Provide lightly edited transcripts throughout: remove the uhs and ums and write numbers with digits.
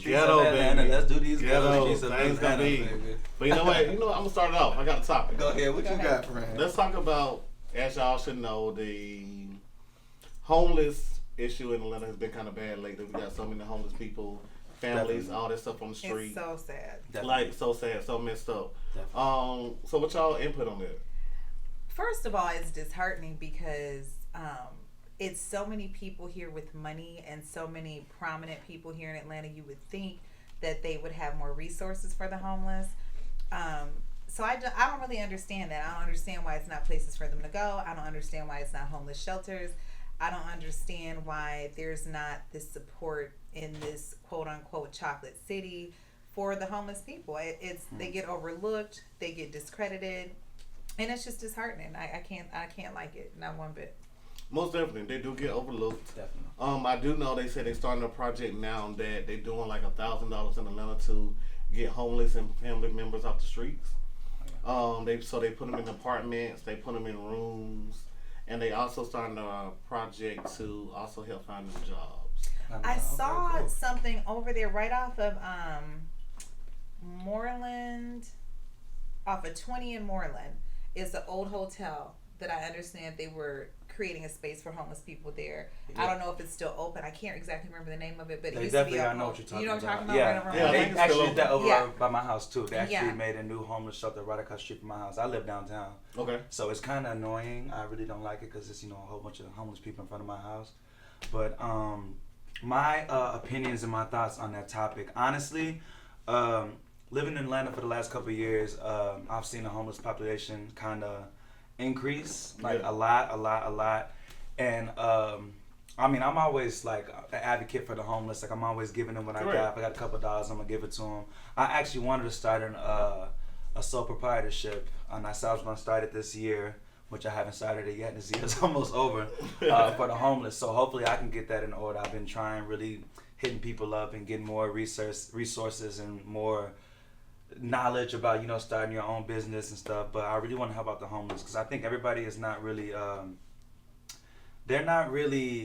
streets Ghetto, of Atlanta. baby. Let's do these Ghetto, streets of things gonna Atlanta, be. baby. But you know what? I'm gonna start it off. I got a topic. Go ahead. What Go you ahead. got, friend? Let's talk about, as y'all should know, the homeless issue in Atlanta has been kind of bad lately. We got so many homeless people, families, Definitely. all that stuff on the street. It's so sad. Definitely. Like, so sad, so messed up. So what y'all input on that? First of all, it's disheartening because it's so many people here with money and so many prominent people here in Atlanta. You would think that they would have more resources for the homeless. So I don't really understand that. I don't understand why it's not places for them to go. I don't understand why it's not homeless shelters. I don't understand why there's not this support in this quote unquote chocolate city for the homeless people. They get overlooked, they get discredited, and it's just disheartening. I can't like it, not one bit. Most definitely, they do get overlooked. Definitely. I do know they said they're starting a project now that they're doing like $1,000 in Atlanta to get homeless and family members off the streets. They put them in apartments, they put them in rooms, and they also starting a project to also help find them jobs. I saw something over there right off of Moreland, off of 20 in Moreland, is the old hotel that I understand they were creating a space for homeless people there. Yeah. I don't know if it's still open. I can't exactly remember the name of it, but it used to be I know what you're talking about. You know what I'm talking about? Yeah, right yeah. They actually did that over yeah. by my house too. They actually Yeah. made a new homeless shelter right across the street from my house. I live downtown. Okay. So it's kind of annoying. I really don't like it because it's a whole bunch of homeless people in front of my house. But my opinions and my thoughts on that topic, honestly, living in Atlanta for the last couple of years, I've seen the homeless population kind of increase, like a lot. And I mean, I'm always like an advocate for the homeless. Like I'm always giving them what I got. If I got a couple of dollars, I'm gonna give it to them. I actually wanted to start a sole proprietorship, and I said I was gonna start it this year, which I haven't started it yet. This year's almost over for the homeless. So hopefully I can get that in order. I've been trying, really hitting people up and getting more resources and more knowledge about starting your own business and stuff. But I really want to help out the homeless because I think everybody is not really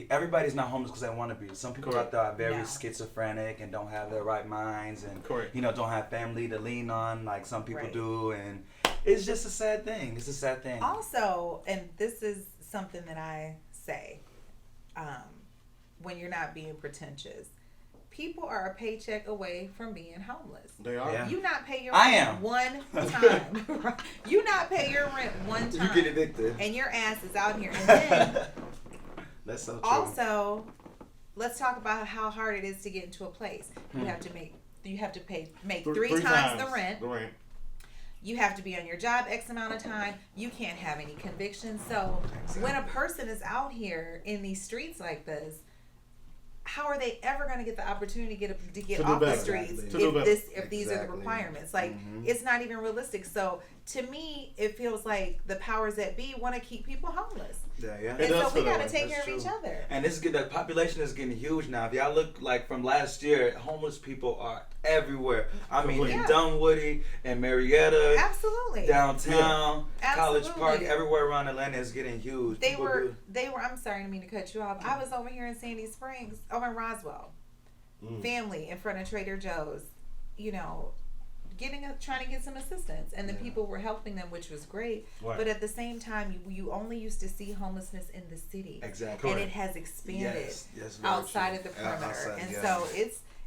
everybody's not homeless because they want to be. Some people out there are very schizophrenic and don't have their right minds and don't have family to lean on like some people do, and it's just a sad thing. It's a sad thing. Also, and this is something that I say when you're not being pretentious, people are a paycheck away from being homeless. They are. Yeah. You not pay your rent one time. You not pay your rent one time. You get evicted. And your ass is out here. And then that's so true. Also, let's talk about how hard it is to get into a place. You have to make three times the rent. You have to be on your job X amount of time. You can't have any convictions. So when a person is out here in these streets like this, how are they ever going to get the opportunity to get off the streets if these are the requirements? Like it's not even realistic. So to me, it feels like the powers that be want to keep people homeless. Yeah. And so we got to take care of each other. And the population is getting huge now. If y'all look like from last year, homeless people are everywhere. I mean, in Dunwoody and Marietta, absolutely, downtown, College Park, everywhere around Atlanta is getting huge. They were. I'm sorry, I didn't mean to cut you off. I was over here in Sandy Springs, over in Roswell, family in front of Trader Joe's, trying to get some assistance, and the people were helping them, which was great. Right. But at the same time, you only used to see homelessness in the city, exactly, and it has expanded outside of the perimeter, so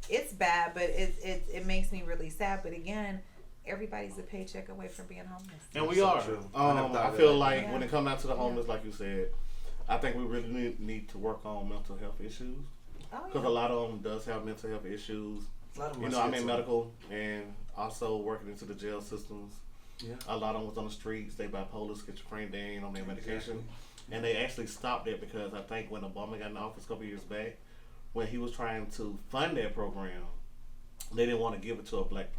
it's bad. But it makes me really sad. But again, everybody's a paycheck away from being homeless, and we are. I feel like when it comes down to the homeless, like you said, I think we really need to work on mental health issues because a lot of them does have mental health issues. I'm in medical and also working into the jail systems. Yeah. A lot of them was on the streets. They bipolar, schizophrenia, they ain't on their medication. And they actually stopped it because I think when Obama got in office a couple years back, when he was trying to fund that program, they didn't want to give it to a black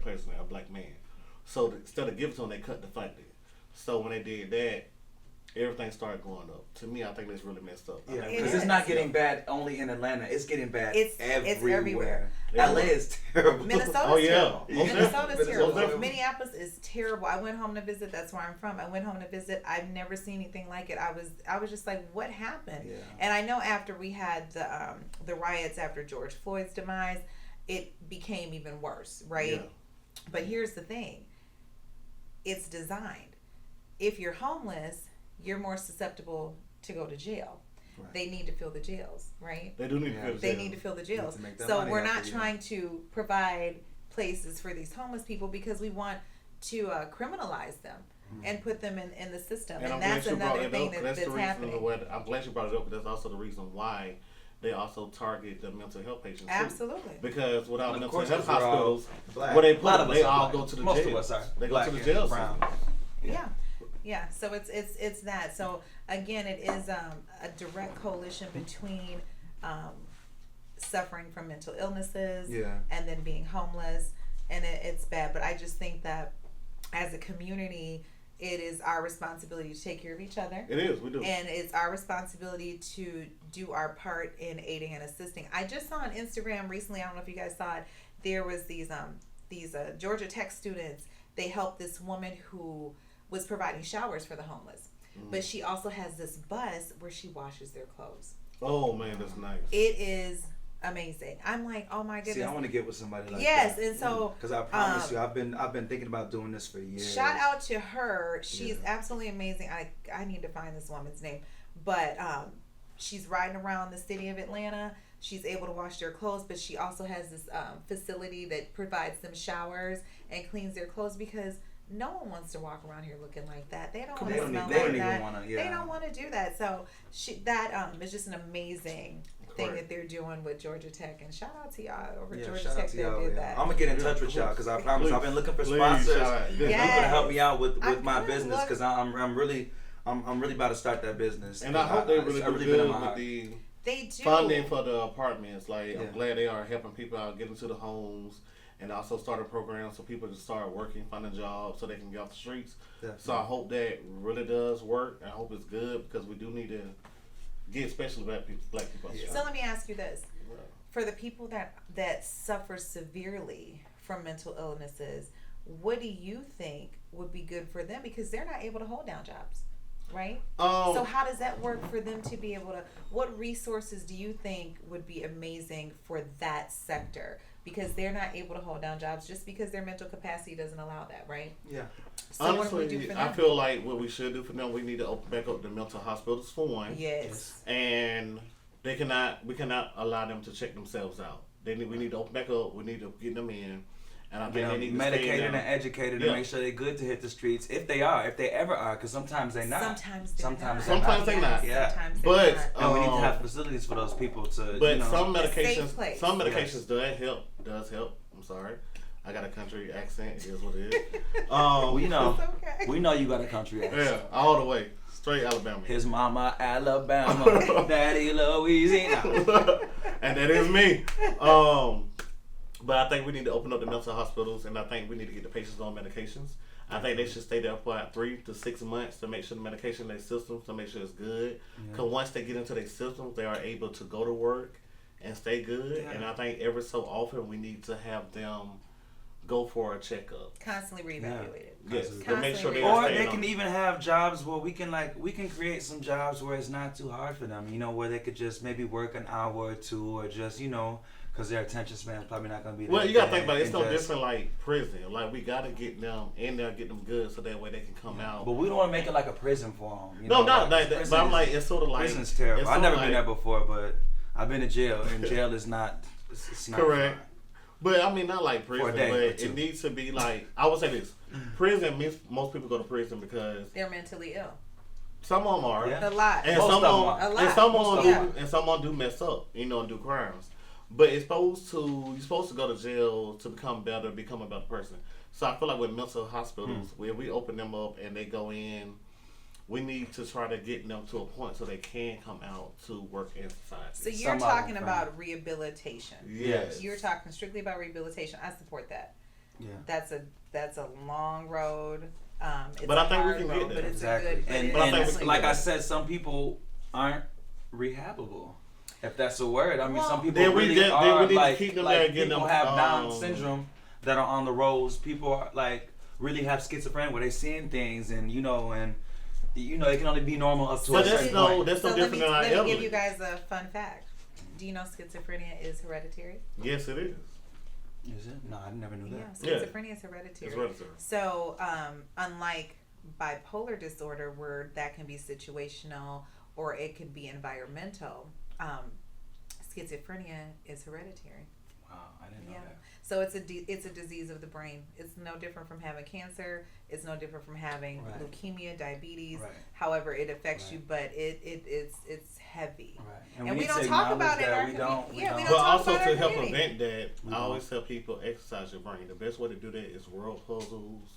person, a black man. So instead of giving it to them, they cut the funding. So when they did that, everything started going up. To me, I think that's really messed up. Yeah, because it's not getting bad only in Atlanta. It's getting bad everywhere. LA is terrible. Minnesota's terrible. Minnesota's terrible. Minneapolis is terrible. I went home to visit. That's where I'm from. I went home to visit. I've never seen anything like it. I was just like, what happened? Yeah. And I know after we had the riots after George Floyd's demise, it became even worse, right? Yeah. But here's the thing. It's designed. If you're homeless, you're more susceptible to go to jail. Right. They need to fill the jails, right? They do need to fill the jails. They need to fill the jails. So we're not trying to provide places for these homeless people because we want to criminalize them and put them in the system. And that's another thing that's happening. I'm glad you brought it up, but that's also the reason why they also target the mental health patients. Absolutely. Too. Because without mental health hospitals, where they put them, they all go to the jail. Most of us are. They go to the jail. Yeah. So it's that. So again, it is a direct coalition between suffering from mental illnesses and then being homeless, and it's bad. But I just think that as a community, it is our responsibility to take care of each other. It is, we do. And it's our responsibility to do our part in aiding and assisting. I just saw on Instagram recently, I don't know if you guys saw it, there was these Georgia Tech students. They helped this woman who was providing showers for the homeless. But she also has this bus where she washes their clothes. Oh man, that's nice. It is amazing. I'm like, oh my goodness. See, I want to get with somebody like that. Yes, and so because I promise you, I've been thinking about doing this for years. Shout out to her. She's absolutely amazing. I need to find this woman's name, but she's riding around the city of Atlanta. She's able to wash their clothes, but she also has this facility that provides them showers and cleans their clothes because no one wants to walk around here looking like that. They don't want to smell like that. They don't want to do that. So that is just an amazing thing that they're doing with Georgia Tech, and shout out to y'all over Georgia Tech that did that. I'm gonna get in touch with y'all because I promise I've been looking for sponsors. People to help me out with my business because I'm really about to start that business. And I hope they really do good with the funding for the apartments. Like I'm glad they are helping people out get into the homes. And also start a program so people can start working, finding jobs so they can get off the streets. Definitely. So I hope that really does work. I hope it's good because we do need to get especially black people off the streets. So let me ask you this. For the people that suffer severely from mental illnesses, what do you think would be good for them? Because they're not able to hold down jobs, right? So how does that work for them to be able to, what resources do you think would be amazing for that sector? Because they're not able to hold down jobs just because their mental capacity doesn't allow that, right? Yeah. So honestly, what do we do for them? I feel like what we should do for them, we need to open back up the mental hospitals for one. Yes. And we cannot allow them to check themselves out. We need to open back up. We need to get them in. And I think they need to medicated and educated and make sure they're good to hit the streets if they ever are, because sometimes they're not. Sometimes they're not. Yeah. But and we need to have facilities for those people to. But some medications does help. I'm sorry. I got a country accent. It is what it is. We know you got a country accent. Yeah, all the way. Straight Alabama. His mama Alabama, daddy Louisiana. And that is me. But I think we need to open up the mental hospitals, and I think we need to get the patients on medications. I think they should stay there for about 3 to 6 months to make sure the medication in their systems, to make sure it's good. Because once they get into their systems, they are able to go to work and stay good. Yeah. And I think every so often we need to have them go for a checkup. Constantly reevaluated. Yes, to make sure or they can even have jobs where we can create some jobs where it's not too hard for them. Where they could just maybe work an hour or two, or just because their attention span is probably not going to be. Well, you got to think about it. It's no different like prison. Like we got to get them in there, get them good, so that way they can come out. But we don't want to make it like a prison for them. Not like that. But I'm like, it's sort of like prison's terrible. I've never been there before, but I've been to jail, and jail is not. It's not correct. Fun. But I mean, not like prison, but it needs to be like, I would say this: prison means most people go to prison because they're mentally ill. Some of them are, a lot, and some do mess up, and do crimes. But you're supposed to go to jail to become better, become a better person. So I feel like with mental hospitals, where we open them up and they go in, we need to try to get them to a point so they can come out to work in society. So you're talking about rehabilitation. Yes. You're talking strictly about rehabilitation. I support that. Yeah. That's a long road. But I think we can get there. But exactly. And like I said, some people aren't rehabable. If that's a word, I mean, some people really are like people have Down syndrome that are on the roads. People are like really have schizophrenia where they're seeing things, and it can only be normal up to a certain point. That's no different than Let me give you guys a fun fact. Do you know schizophrenia is hereditary? Yes, it is. Is it? No, I never knew that. Yeah, schizophrenia is hereditary. It's hereditary. So, unlike bipolar disorder, where that can be situational or it could be environmental, schizophrenia is hereditary. Wow, I didn't know that. So it's a disease of the brain. It's no different from having cancer. It's no different from having leukemia, diabetes. Right. However, it affects you, but it's heavy. Right. And we don't talk about it in our community. Yeah, we don't but talk also about it to in our help community. prevent that, I always tell people exercise your brain. The best way to do that is world puzzles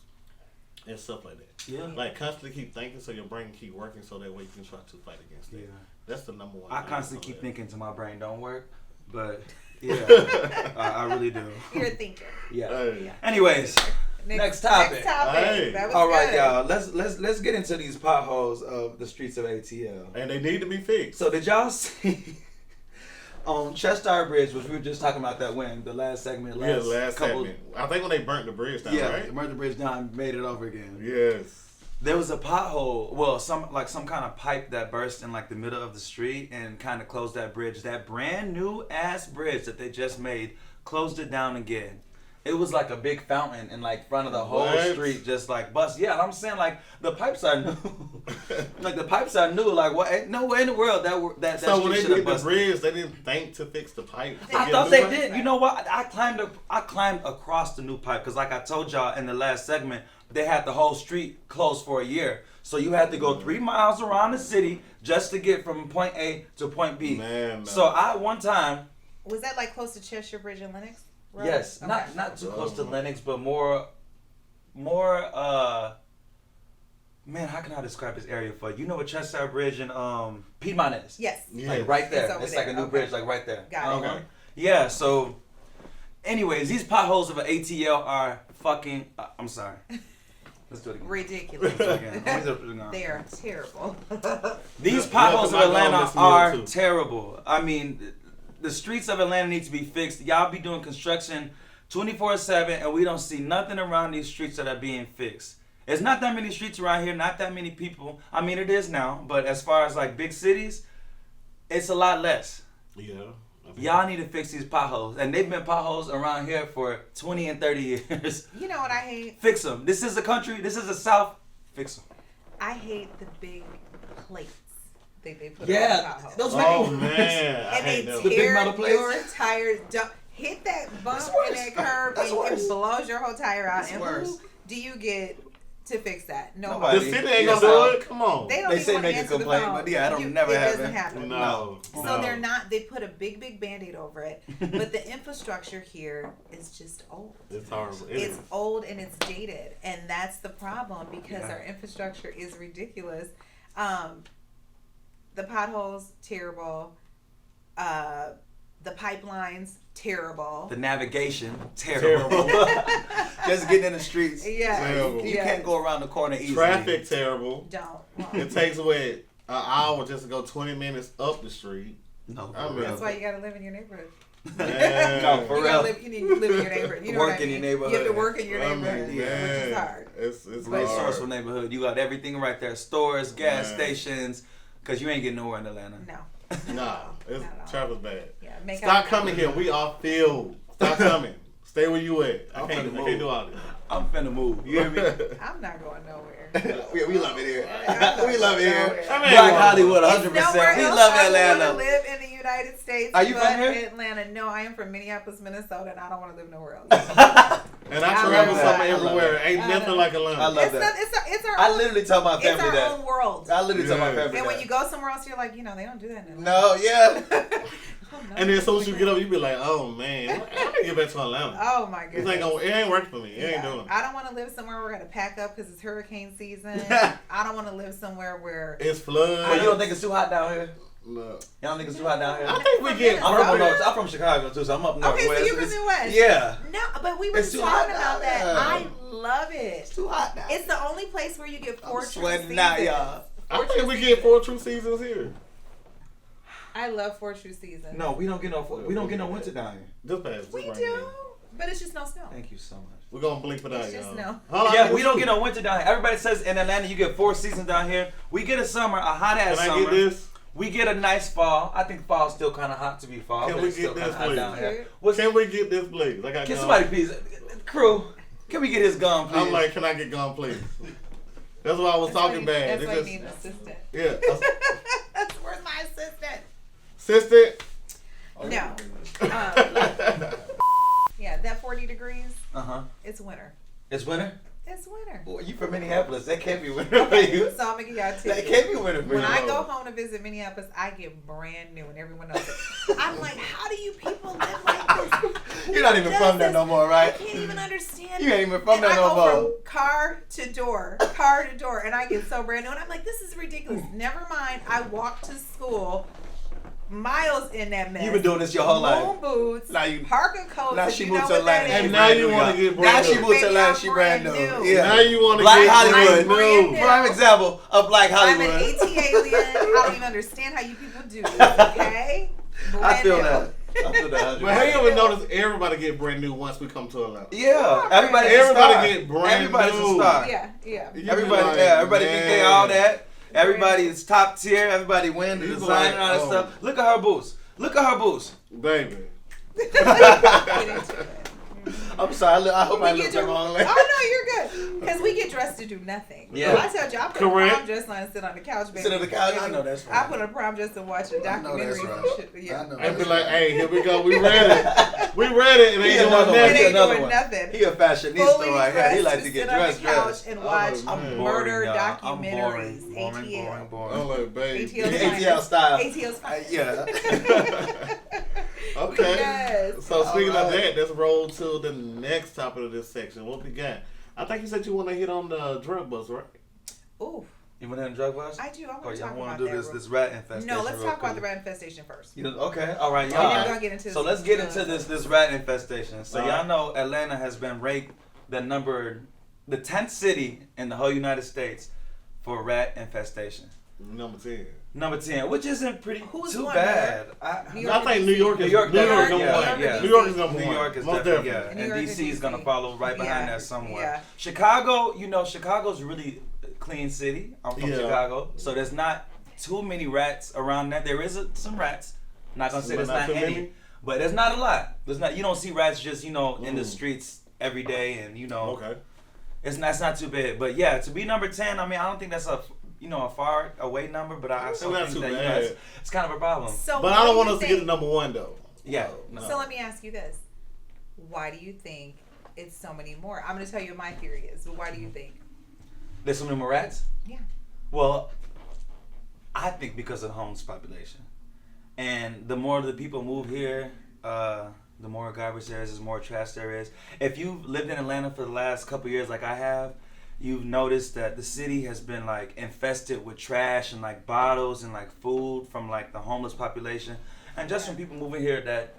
and stuff like that. Yeah. Like constantly keep thinking so your brain can keep working so that way you can try to fight against it. Yeah. That's the number one. I constantly keep thinking till my brain don't work, but yeah, I really do. You're a thinker. Yeah. Hey. Yeah. Anyways, next topic. Hey. That was all right, good. y'all. Let's get into these potholes of the streets of ATL. And they need to be fixed. So did y'all see on Chester Bridge, which we were just talking about that when the last segment? Segment. I think when they burnt the bridge down, right? Yeah, burnt the bridge down and made it over again. Yes. There was a pothole, well, some kind of pipe that burst in like the middle of the street and kind of closed that bridge. That brand new ass bridge that they just made closed it down again. It was like a big fountain in like front of the whole street, just like bust. Yeah, and I'm saying like the pipes are new. Like the pipes are new. Like what? Ain't nowhere in the world that so when they did the busted. bridge, they didn't think to fix the pipe. I thought they did. You know what? I climbed across the new pipe because like I told y'all in the last segment, they had the whole street closed for a year. So you had to go 3 miles around the city just to get from point A to point B. Man. So I one time. Was that like close to Cheshire Bridge and Lenox? Road? Yes, Okay. not too close to Lenox, but more. Man, how can I describe this area for you? You know what Chester Bridge and Piedmont is? Yes. Like right there. It's like a new bridge, like right there. Got it. Okay. Yeah. So, anyways, these potholes of an ATL are fucking. I'm sorry. Let's do it again. Ridiculous. They are terrible. These potholes of Atlanta are terrible. I mean, the streets of Atlanta need to be fixed. Y'all be doing construction 24/7, and we don't see nothing around these streets that are being fixed. There's not that many streets around here, not that many people. I mean, it is now, but as far as like big cities, it's a lot less. Yeah. Y'all need to fix these potholes, and they've been potholes around here for 20 and 30 years. You know what I hate? Fix them. This is the country. This is the South. Fix them. I hate the big plates they put on Yeah, potholes. those Oh man, I And hate they those. The big tear metal plates? your tires. Hit that bump in that curb That's and worse. it blows your whole tire out. That's And worse. who do you get to fix that? The Nobody. city ain't gonna do it. Come on. They don't They even say want to make a answer the complaint, phone. but yeah, I don't never it happen. doesn't happen. No. So they're not. They put a big Band-Aid over it, but the infrastructure here is just old. It's horrible. It's old and it's dated, and that's the problem because our infrastructure is ridiculous. The potholes terrible. The pipelines terrible. The navigation terrible. Just getting in the streets. Yeah, Terrible. You can't go around the corner easily. Traffic terrible. Don't. It takes away an hour just to go 20 minutes up the street. No, I mean, That's why you gotta live in your neighborhood. Man. No, for You real. gotta live. You need to live in your neighborhood. You know Work what I in mean? your neighborhood. You have to work in your I neighborhood, mean, which is man, hard. It's Resourceful hard. neighborhood. You got everything right there. Stores, gas Man. stations. Because you ain't getting nowhere in Atlanta. No. Nah, it's Not at all. travel's bad. Yeah. Make Stop out- coming here. We are filled. Stop coming. Stay where you at. I I'm can't finna do move. all this. I'm finna move. You hear me? I'm not going nowhere. we love it here. I'm We love it here. nowhere. I mean, Black Hollywood, It's 100%. nowhere We else love I want to Atlanta. live in the United States. Are you but from here? Atlanta. No, I am from Minneapolis, Minnesota, and I don't want to live nowhere else. And I I travel love somewhere that. everywhere. Ain't I nothing love like Atlanta. I love it's that. It's our I own, literally tell my it's family our that. own world. I literally tell my Yeah. family And when that. you go somewhere else, you're like, they don't do that in Atlanta. No, yeah. Oh, no. And then as soon as you get up, you be like, oh man, I gotta get back to Atlanta. Oh my It goodness. ain't working for me. It ain't doing it. I don't want to live somewhere where I got to pack up because it's hurricane season. I don't want to live somewhere where It's flood. Well, you don't think it's too hot down here? No. Y'all don't think it's too hot down here? I think we get I'm from Chicago too, so I'm up northwest. Okay, so you're from the West. Yeah. No, but we were It's too talking hot about down that. there. I love it. It's too hot now. It's the only place where you get four I'm true sweating seasons. now, y'all. I think we get 4 true seasons here. I love four true seasons. No, we don't get no winter down here. Just pass. Just We right do, here. but it's just no snow. Thank you so much. We're gonna blink for that, It's just y'all. no. Yeah, we don't get no winter down here. Everybody says in Atlanta you get 4 seasons down here. We get a summer, a hot ass Can I summer. get this? We get a nice fall. I think fall's still kind of hot to be fall. Can we get this, please? Can we get this, please? I got can gum. somebody please, crew? Can we get his gum, please? I'm like, can I get gum, please? That's why I was talking bad. That's why you need an assistant. Yeah. Where's my assistant? Assistant? No. Yeah, that 40 degrees. It's winter. It's winter. It's winter. Well, you from Minneapolis? That can't be winter for you. So I'm gonna give y'all tips. That can't be winter for you. When I go home to visit Minneapolis, I get brand new, and everyone knows it. I'm like, how do you people live like this? You're not even from there no more, right? I can't even understand. You ain't even from there no more. I go from car to door, and I get so brand new, and I'm like, this is ridiculous. Never mind. I walk to school. Miles in that mess. You've been doing this your whole life. Moon boots, Now you, parker coats. Now she moved to Atlanta. And now you want to get brand new. Now she moved to Atlanta. She brand new. Yeah. Now you want to Black get Hollywood. brand new. Prime example of Black Hollywood. I'm an AT alien. I don't even understand how you people do this. Okay. I feel that. But have you ever noticed everybody get brand new once we come to Atlanta? Yeah, everybody get brand Everybody's new. a star. Yeah. Everybody think they all that. Everybody is top tier. Everybody win the design and all that stuff. Look at her boots. Baby. Get into it. I'm sorry. I hope I looked the wrong way. Oh no, you're good. Because we get dressed to do nothing. Yeah. I told you, I put a prom dress on and sit on the couch, baby. Sit on the couch. I know that's right. I put a prom dress and watch a documentary. Yeah. And be like, hey, here we go. We ready. We ready. It ain't doing nothing. It ain't doing nothing. He a fashionista right here. He likes to get dressed. And watch murder documentaries. Boring. I'm like, baby. ATL style. ATL style. Yeah. Okay. Yes. So speaking of that, let's roll to the next topic of this section. What we got? I think you said you want to hit on the drug bus, right? Ooh. You want to hit on drug bus? I do. I want to talk want about to do that. this rat infestation. No, let's talk about the rat infestation first. Okay. All right. Y'all. Then we're gonna get into so let's get into this rat infestation. So y'all know Atlanta has been ranked the 10th city in the whole United States for rat infestation. Number 10, which isn't too bad. I think New York is number one. Yeah. New York is number one. New York is definitely, yeah. And DC is gonna follow right behind that somewhere. Yeah. Chicago, Chicago's really a clean city. I'm from Chicago, so there's not too many rats around that. There is some rats. I'm not gonna say there's not any, but there's not a lot. There's not. You don't see rats just in the streets every day, and Okay. It's not too bad. But yeah, to be number 10, I mean, I don't think that's a far away number, but I still think that it's kind of a problem. So but I don't want us to get to number 1 though. Yeah. No. So let me ask you this: why do you think it's so many more? I'm going to tell you what my theory is, but why do you think there's so many more rats? Yeah. Well, I think because of the homeless population, and the more the people move here, the more garbage there is, the more trash there is. If you've lived in Atlanta for the last couple years, like I have, you've noticed that the city has been like infested with trash and like bottles and like food from like the homeless population, and just from people moving here that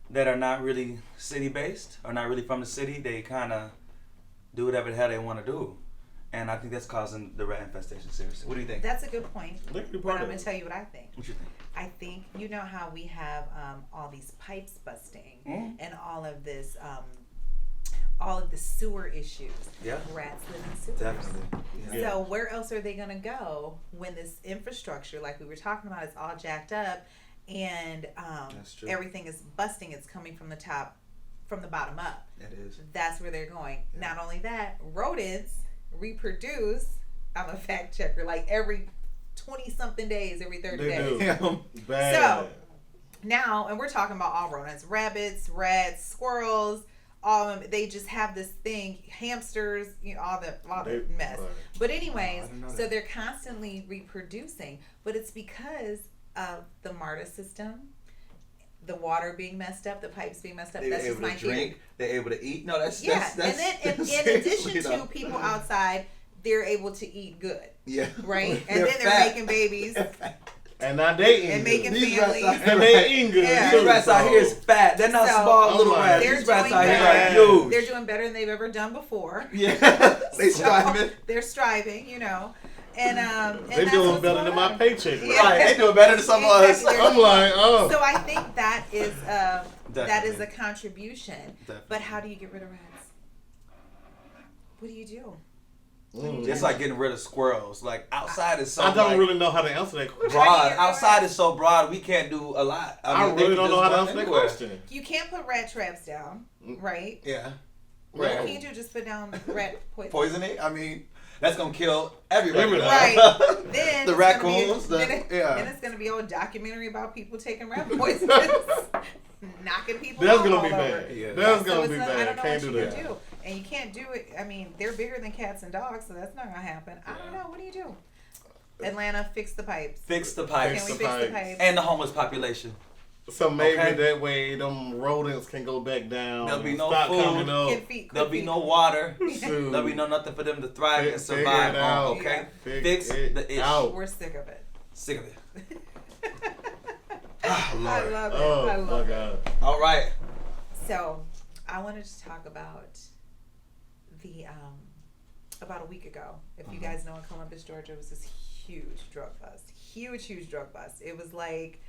that are not really city based or not really from the city. They kind of do whatever the hell they want to do, and I think that's causing the rat infestation. Seriously, what do you think? That's a good point. But I'm gonna tell you what I think. What you think? I think how we have all these pipes busting and all of this. All of the sewer issues. Yeah. Rats live in sewers. Definitely. Yeah. So where else are they gonna go when this infrastructure, like we were talking about, is all jacked up and everything is busting? It's coming from the top, from the bottom up. It is. That's where they're going. Yeah. Not only that, rodents reproduce. I'm a fact checker. Like every 20-something days, every 30 days. Bad. So now, and we're talking about all rodents: rabbits, rats, squirrels. They just have this thing, hamsters, all the mess. Right. But anyways, so they're constantly reproducing, but it's because of the MARTA system, the water being messed up, the pipes being messed up. That's just my theory. They're able to eat. No, that's and then in addition to people outside, they're able to eat good. Yeah. Right, and then they're making babies. And now they eating and making good. families. And they eating good. Yeah. These rats out here is fat. They're not small little rats. These rats out here are huge. They're doing better than they've ever done before. Yeah. They striving. They're striving, And they're doing better than my paycheck. Yeah. Right. They doing better than some of us. I'm like, oh. So I think that is a contribution. Definitely. But how do you get rid of rats? What do you do? It's like getting rid of squirrels. Like outside is so. I don't really know how to answer that question. Broad. Outside is so broad. We can't do a lot. I mean, really don't know how to answer that question. You can't put rat traps down, right? Yeah. What can you do? Just put down rat poison. Poisoning? I mean, that's gonna kill everybody. Right. Then the raccoons. Then it's gonna be a documentary about people taking rat poison, knocking people. That's all gonna be over. bad. Yeah. That's gonna be bad. I don't know Can't what do you that. can do. And you can't do it. I mean, they're bigger than cats and dogs, so that's not gonna happen. I don't know. What do you do? Atlanta, fix the pipes. Fix the pipes. Can we fix the pipes? And the homeless population. So maybe that way them rodents can go back down. There'll be no stop food. coming up. There'll be no water. Shoot. There'll be nothing for them to thrive and Figure survive it on. out. Okay? Yeah. Fix the issue. out. We're sick of it. Sick of it. I love it. Oh I my love it. God. All right. So, I wanted to talk about the about a week ago. If you guys know, in Columbus, Georgia, was this huge drug bust. Huge drug bust. It was like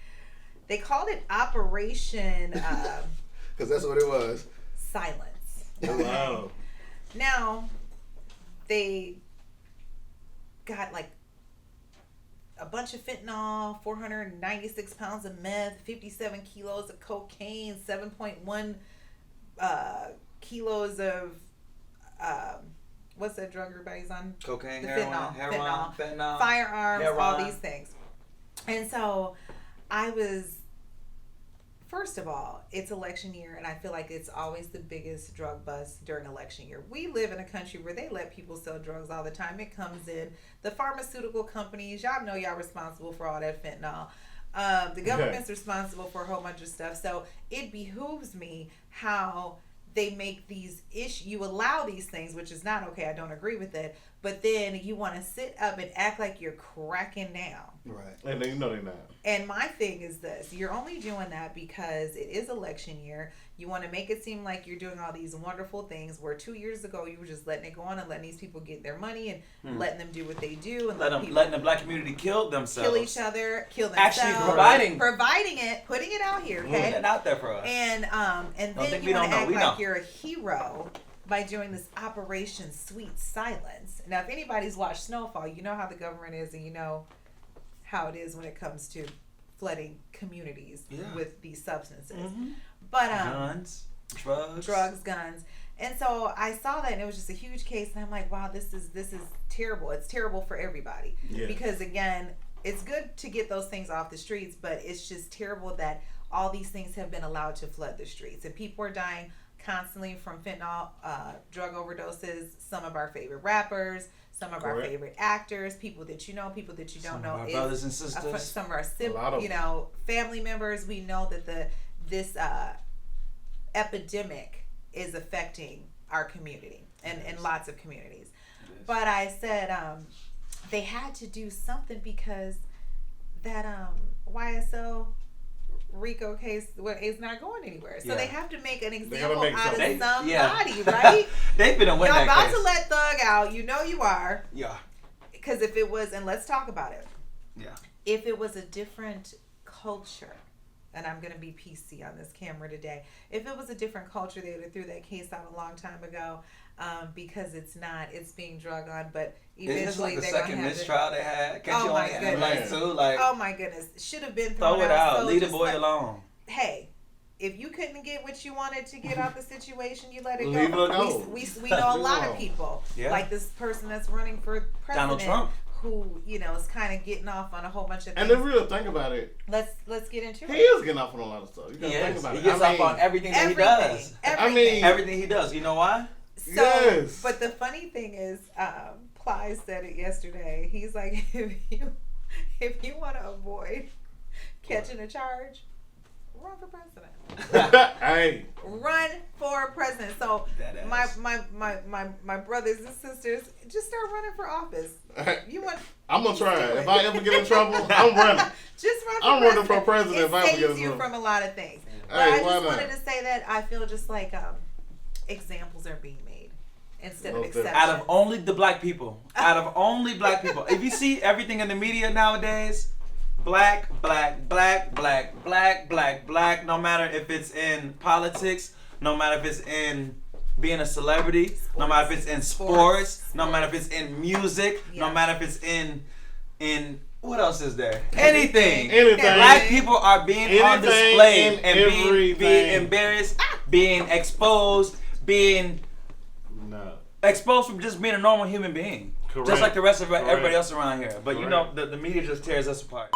they called it Operation Because that's what it was. Silence. Oh, wow. Now they got like a bunch of fentanyl, 496 pounds of meth, 57 kilos of cocaine, 7.1 kilos of what's that drug everybody's on? Cocaine, The heroin, fentanyl, firearms, all heroin. these things. And so I was, first of all, it's election year, and I feel like it's always the biggest drug bust during election year. We live in a country where they let people sell drugs all the time. It comes in. The pharmaceutical companies, y'all know y'all responsible for all that fentanyl. The government's responsible for a whole bunch of stuff. So it behooves me how they make these issues. You allow these things, which is not okay. I don't agree with it. But then you want to sit up and act like you're cracking down. Right. And then you know they're not. And my thing is this. You're only doing that because it is election year. You want to make it seem like you're doing all these wonderful things where 2 years ago you were just letting it go on and letting these people get their money and letting them do what they do and Letting the black community kill themselves. kill each other, kill themselves. Actually providing it, putting it out here, okay? Putting it out there for us. And then you want to act like you're a hero by doing this Operation Sweet Silence. Now, if anybody's watched Snowfall, you know how the government is, and you know how it is when it comes to flooding communities with these substances. Mm-hmm. But guns, drugs, guns. And so I saw that, and it was just a huge case, and I'm like, wow, this is terrible. It's terrible for everybody. Yeah. Because again, it's good to get those things off the streets, but it's just terrible that all these things have been allowed to flood the streets, and people are dying constantly from fentanyl, drug overdoses. Some of our favorite rappers, some of our favorite actors, people that you know, people that you don't know. Our brothers and sisters. Some of our family members. We know that this epidemic is affecting our community and lots of communities. But I said they had to do something because that YSL RICO case is not going anywhere. So they have to make an example out of somebody, right? They've been a winner. Y'all about to let Thug out. You know you are. Yeah. Because if it was, and let's talk about it. Yeah. If it was a different culture, and I'm going to be PC on this camera today. If it was a different culture, they would have threw that case out a long time ago because it's being drug on, but eventually it's like the they're second going to mistrial they had. Can't Oh you my only have like two? Like, oh my goodness. Should have been throw thrown it out. So Leave the just boy alone. Hey, if you couldn't get what you wanted to get out the situation, you let it Leave go. it go. We know a lot of people, like this person that's running for president, Donald Trump, who is kind of getting off on a whole bunch of things. And the real thing about it, let's get into he it. is getting off on a lot of stuff. You gotta think about he it. gets off on everything that he does. Everything he does. You know why? So, but the funny thing is, Ply said it yesterday. He's like, if you want to avoid catching a charge, run for president. Hey, run for president. So my brothers and sisters, just start running for office. I'm gonna try it. If I ever get in trouble, I'm running. Just run for I'm president. running for president if I ever get in It saves you trouble. from a lot of things. But Hey, I just why not? wanted to say that I feel just like examples are being made instead of exceptions. Out of only the black people. Out of only black people. If you see everything in the media nowadays, black, no matter if it's in politics, no matter if it's in being a celebrity, no matter if it's in sports, no matter if it's in music, no matter if it's in what else is there? Anything. Black people are being on display and being embarrassed, being exposed, being exposed from just being a normal human being. Correct. Just like the rest of everybody else around here. But you know, the media just tears us apart.